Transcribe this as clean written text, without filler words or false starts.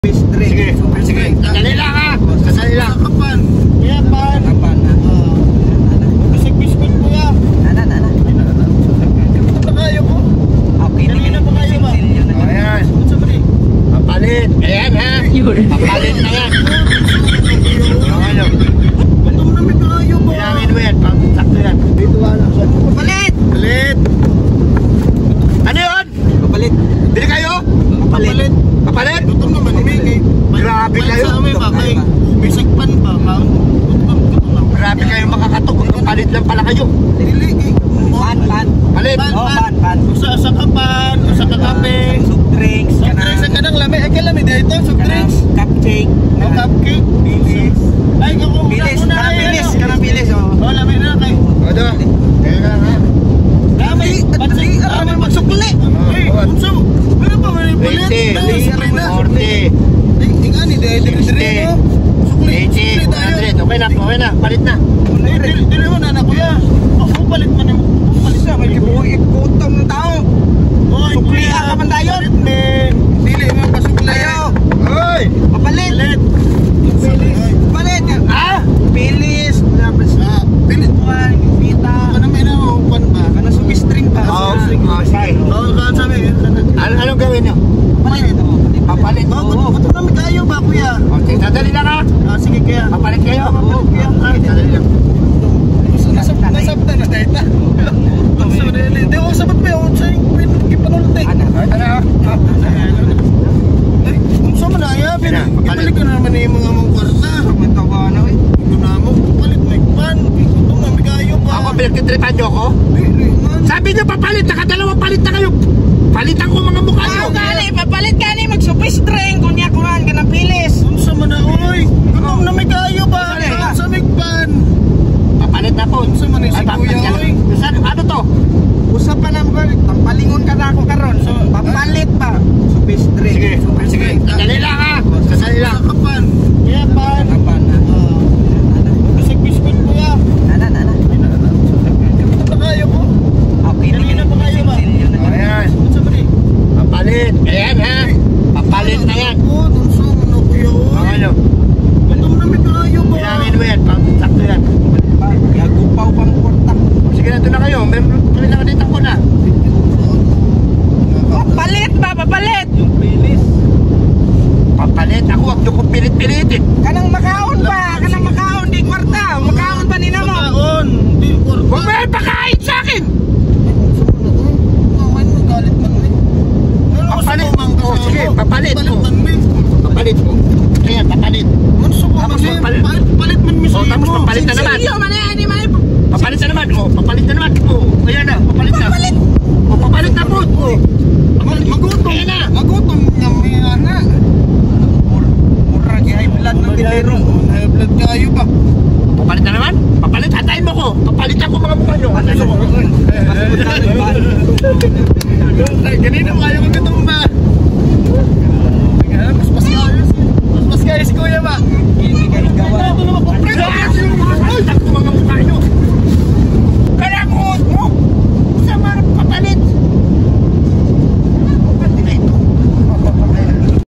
Sige, sige. Sandali lang ha. Sandali lang. Kapan? Kaya pan? Kapan na. Bisig biskot ko ya. Nana. Ito ba kayo po? Okay. Kanina pa kayo ba? Ayan. Sa mali. Papalit. Ayan ha. Papalit na yan. Ano? Ba't namin kayo ba? Bilangin mo yan. Sakto yan. Dito wala siya. Papalit! Palit. Ano yun? Papalit. Bili kayo? Papalit. Papalit? Gutom naman umigay. Grabe kayo. Sa amin ba? May bisig pan ba? Grabe kayo makakatok. Kung palit lang pala kayo. Dili. Pan. Palit. Pan. Usa sa kapan, usa ka kape. Soft drinks. Soft drinks sa kanang lami. Ay kalami dito, soft drinks. Cupcake. O cupcake. Bilis. Ay, ako Bilis. Kanang bilis. O, lami na kay. Ano? Kaya nga ha. Dami. Dami magsukli. Ay, unsa. Pero pa man ipalit. 20, 40, Ingani dahil dire no. Sukli. 80, 100. Okay na. Palit na. Dire mo na kuya. Ako palit man mo. Palit na May kibuhi utang ng tao. Oy, Sukli ka man tayo. Dili mo pasukli. Tayo. Hoy! Papalit. Papalit. Ah! Bilis. Pilit. Pita. Ano may na pan ba? Kana soft drink pa. Sige. Oo, kan sabi. Anong gawin nyo? Papalit. Papalit. Ba't kami kayo ba kuya? Okay, sandali lang ha. Sige kaya. Papalit kayo. Kuya. Sandali lang. Nasabta na dahil na. Hindi ako sabat pa yun. Sa'yo, ipanulti. Ay, kung saan man na, ibalik ka na naman yung mga mong kwarta. Matawa na eh. Ito na mo, palit may pan. Ito nga, may kayo pa. Ako, pinagtitripan nyo ako? Dili man. Sabi nyo papalit, nakadalawang palit na kayo. Palitan ko mga mukha nyo. Papalit ka ni mag-soft drink. Kunya kuhan ka ng bilis. Kung saan man na, uy. Gutom na may kayo ba? Sa may pan. Papalit na po. Saan man yung si kuya, uy. Ano to? Usap pa na mo. Pampalingon ka na ako karon. So, papalit pa. Soft drink. Sige. Sandali lang ha. Sandali lang. Sa kapan. Kaya pan. Kapan na. Bisig biskot ko ya. Nana. Ito ba kayo po? Okay. Kanina pa kayo ba? Ayan. Sa mali. Papalit. Ayan ha. Papalit na yan. Ano? Gutom na may kayo ba? Bilangin mo yan. Sakto yan. Yagupaw pang porta. Sige na, doon na kayo. May nakadita ko na. Papalit ba? Papalit. Yung bilis. Papalit. Ako, wag nyo kong pilit-pilitin. Kanang makaon ba? Kanang makaon. Di kwarta. Makaon pa nina mo. Kaon. Di porta. Huwag mo yung pakain sa akin. Maman mo galit man eh. Papalit. Oh, sige, papalit. Papalit man eh.